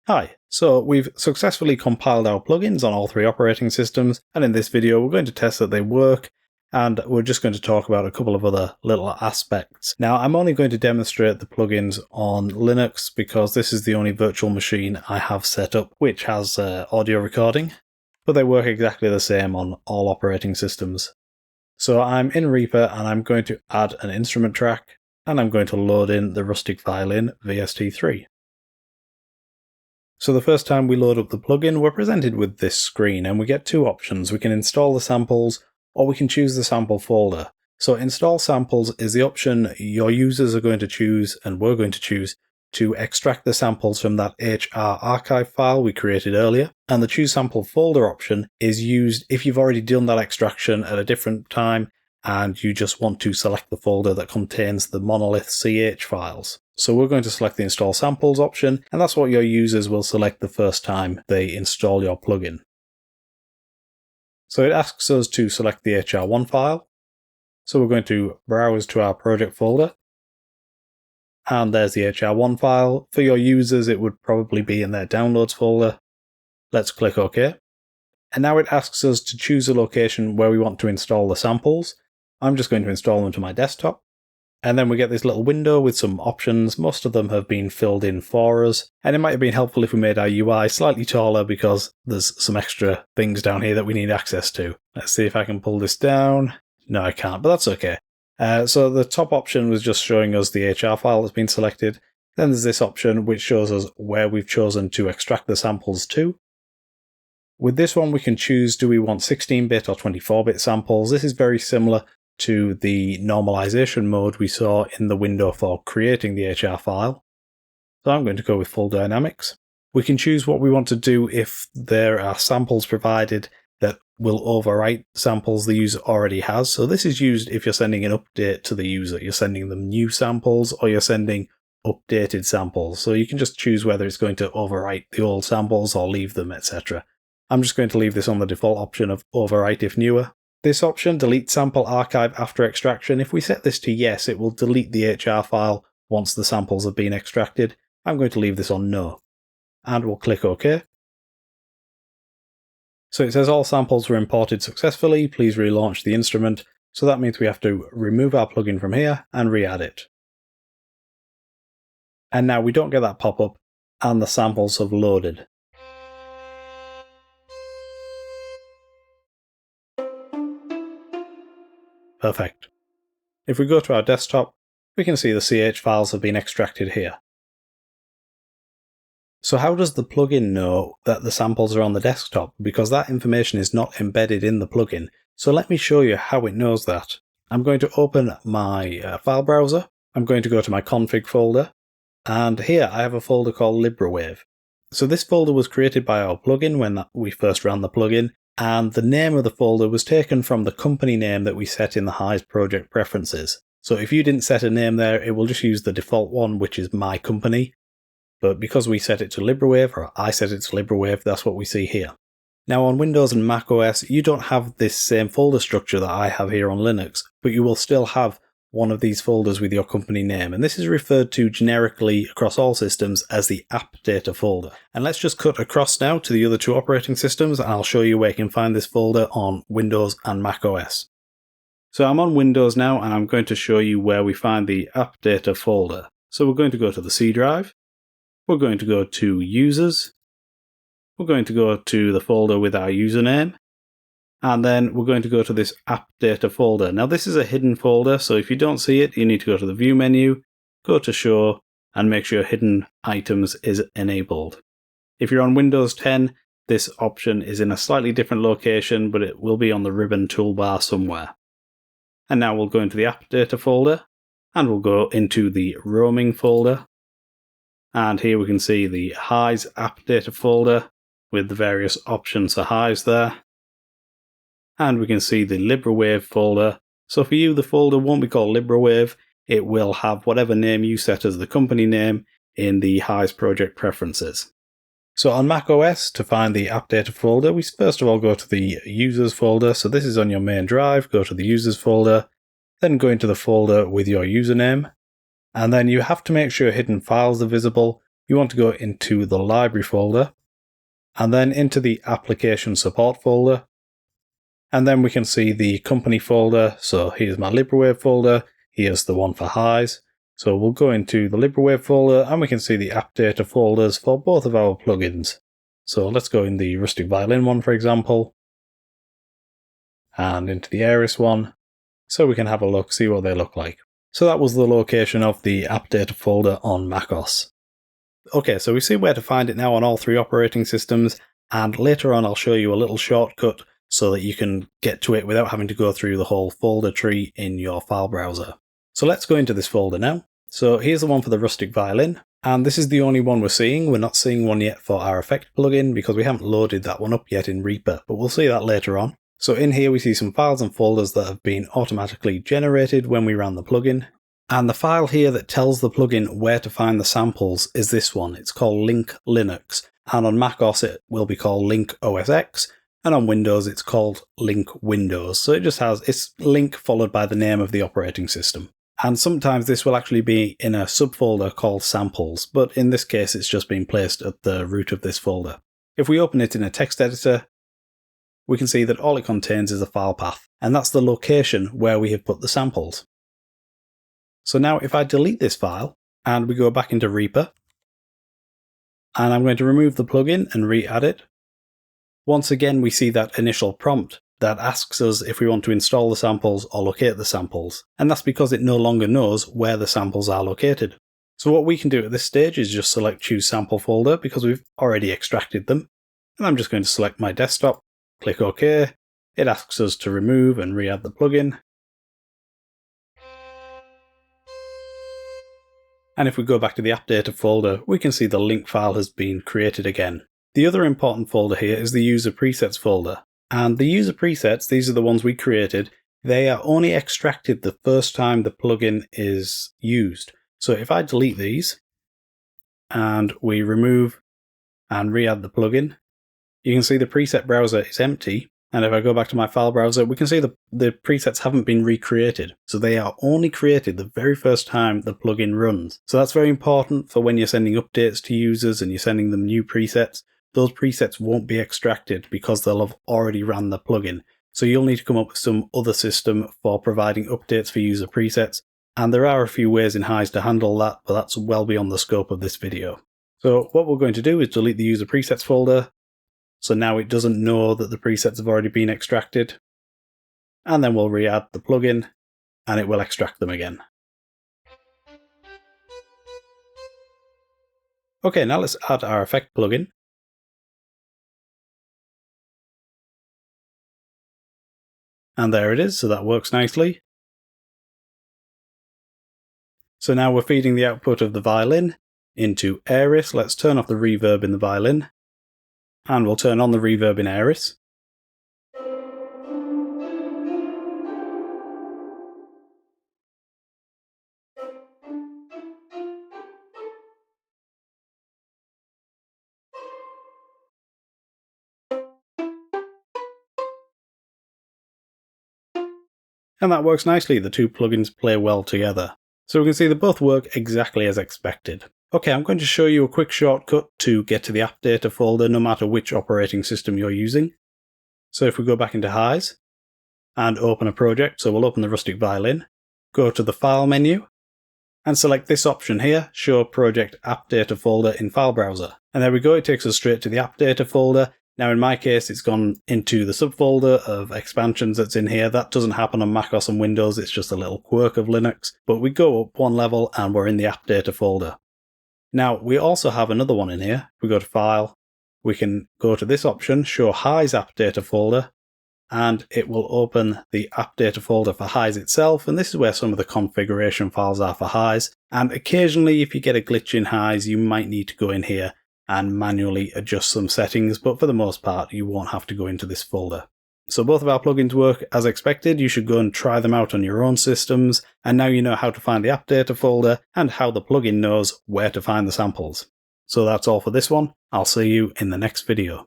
Hi, so we've successfully compiled our plugins on all three operating systems, and in this video we're going to test that they work, and we're just going to talk about a couple of other little aspects. Now, I'm only going to demonstrate the plugins on Linux because this is the only virtual machine I have set up which has audio recording, but they work exactly the same on all operating systems. So I'm in Reaper and I'm going to add an instrument track, and I'm going to load in the Rustic Violin VST3. So the first time we load up the plugin, we're presented with this screen, and we get two options. We can install the samples, or we can choose the sample folder. So install samples is the option your users are going to choose, and we're going to choose, to extract the samples from that HR archive file we created earlier. And the choose sample folder option is used if you've already done that extraction at a different time, and you just want to select the folder that contains the monolith CH files. So we're going to select the install samples option, and that's what your users will select the first time they install your plugin. So it asks us to select the HR1 file. So we're going to browse to our project folder. And there's the HR1 file. For your users, it would probably be in their downloads folder. Let's click OK. And now it asks us to choose a location where we want to install the samples. I'm just going to install them to my desktop. And then we get this little window with some options. Most of them have been filled in for us. And it might have been helpful if we made our UI slightly taller because there's some extra things down here that we need access to. Let's see if I can pull this down. No, I can't, but that's okay. So the top option was just showing us the HR file that's been selected. Then there's this option which shows us where we've chosen to extract the samples to. With this one we can choose, do we want 16-bit or 24-bit samples? This is very similar to the normalization mode we saw in the window for creating the HR file. So I'm going to go with full dynamics. We can choose what we want to do if there are samples provided that will overwrite samples the user already has. So this is used if you're sending an update to the user. You're sending them new samples or you're sending updated samples. So you can just choose whether it's going to overwrite the old samples or leave them, etc. I'm just going to leave this on the default option of overwrite if newer. This option, delete sample archive after extraction, if we set this to yes, it will delete the HR file once the samples have been extracted. I'm going to leave this on no. And we'll click OK. So it says all samples were imported successfully, please relaunch the instrument. So that means we have to remove our plugin from here and re-add it. And now we don't get that pop-up, and the samples have loaded. Perfect. If we go to our desktop, we can see the CH files have been extracted here. So how does the plugin know that the samples are on the desktop? Because that information is not embedded in the plugin. So let me show you how it knows that. I'm going to open my file browser. I'm going to go to my config folder. And here I have a folder called LibreWave. So this folder was created by our plugin when we first ran the plugin. And the name of the folder was taken from the company name that we set in the HISE project preferences. So if you didn't set a name there, it will just use the default one, which is my company. But because we set it to LibreWave, or I set it to LibreWave, that's what we see here. Now on Windows and macOS, you don't have this same folder structure that I have here on Linux, but you will still have one of these folders with your company name, and this is referred to generically across all systems as the app data folder. And let's just cut across now to the other two operating systems, and I'll show you where you can find this folder on Windows and macOS. So I'm on Windows now, and I'm going to show you where we find the app data folder. So we're going to go to the C drive, we're going to go to Users, we're going to go to the folder with our username, and then we're going to go to this app data folder. Now this is a hidden folder, so if you don't see it, you need to go to the view menu, go to show, and make sure hidden items is enabled. If you're on Windows 10, this option is in a slightly different location, but it will be on the ribbon toolbar somewhere. And now we'll go into the app data folder, and we'll go into the roaming folder. And here we can see the HISE app data folder with the various options for HISE there. And we can see the LibreWave folder. So for you, the folder won't be called LibreWave. It will have whatever name you set as the company name in the HISE project preferences. So on macOS, to find the app data folder, we first of all go to the users folder. So this is on your main drive. Go to the users folder, then go into the folder with your username. And then you have to make sure hidden files are visible. you want to go into the library folder, and then into the application support folder. And then we can see the company folder. So here's my LibreWave folder. Here's the one for HISE. So we'll go into the LibreWave folder and we can see the app data folders for both of our plugins. So let's go in the Rustic Violin one, for example, and into the Aeris one, so we can have a look, see what they look like. So that was the location of the app data folder on macOS. Okay, so we see where to find it now on all 3 operating systems, and later on I'll show you a little shortcut so that you can get to it without having to go through the whole folder tree in your file browser. So let's go into this folder now. So here's the one for the Rustic Violin, and this is the only one we're seeing. We're not seeing one yet for our effect plugin because we haven't loaded that one up yet in Reaper, but we'll see that later on. So in here we see some files and folders that have been automatically generated when we ran the plugin. And the file here that tells the plugin where to find the samples is this one. It's called Link Linux, and on macOS it will be called Link OS X, and on Windows it's called Link Windows. So it just has its link followed by the name of the operating system. And sometimes this will actually be in a subfolder called samples, but in this case it's just been placed at the root of this folder. If we open it in a text editor, we can see that all it contains is a file path, and that's the location where we have put the samples. So now if I delete this file and we go back into Reaper, and I'm going to remove the plugin and re-add it, once again we see that initial prompt that asks us if we want to install the samples or locate the samples, and that's because it no longer knows where the samples are located. So what we can do at this stage is just select Choose Sample Folder because we've already extracted them, and I'm just going to select my desktop, click OK. It asks us to remove and re-add the plugin. And if we go back to the app data folder, we can see the link file has been created again. The other important folder here is the user presets folder. And the user presets, these are the ones we created, they are only extracted the first time the plugin is used. So if I delete these and we remove and re-add the plugin, you can see the preset browser is empty. And if I go back to my file browser, we can see the presets haven't been recreated. So they are only created the very first time the plugin runs. So that's very important for when you're sending updates to users and you're sending them new presets. Those presets won't be extracted because they'll have already ran the plugin. So you'll need to come up with some other system for providing updates for user presets. And there are a few ways in HISE to handle that, but that's well beyond the scope of this video. So what we're going to do is delete the user presets folder. So now it doesn't know that the presets have already been extracted. And then we'll re-add the plugin and it will extract them again. Okay, now let's add our effect plugin. And there it is, so that works nicely. So now we're feeding the output of the violin into Aeris. Let's turn off the reverb in the violin. And we'll turn on the reverb in Aeris. And that works nicely, the two plugins play well together. So we can see they both work exactly as expected. Okay, I'm going to show you a quick shortcut to get to the app data folder no matter which operating system you're using. So if we go back into HISE and open a project, so we'll open the Rustic Violin, go to the File menu and select this option here, Show Project App Data Folder in File Browser. And there we go, it takes us straight to the app data folder. Now in my case it's gone into the subfolder of expansions that's in here. That doesn't happen on macOS and Windows, it's just a little quirk of Linux. But we go up one level and we're in the app data folder. Now we also have another one in here. If we go to File, we can go to this option, Show HISE App Data Folder, and it will open the app data folder for HISE itself, and this is where some of the configuration files are for HISE. And occasionally if you get a glitch in HISE, you might need to go in here and manually adjust some settings, but for the most part you won't have to go into this folder. So both of our plugins work as expected. You should go and try them out on your own systems, and now you know how to find the app data folder and how the plugin knows where to find the samples. So that's all for this one. I'll see you in the next video.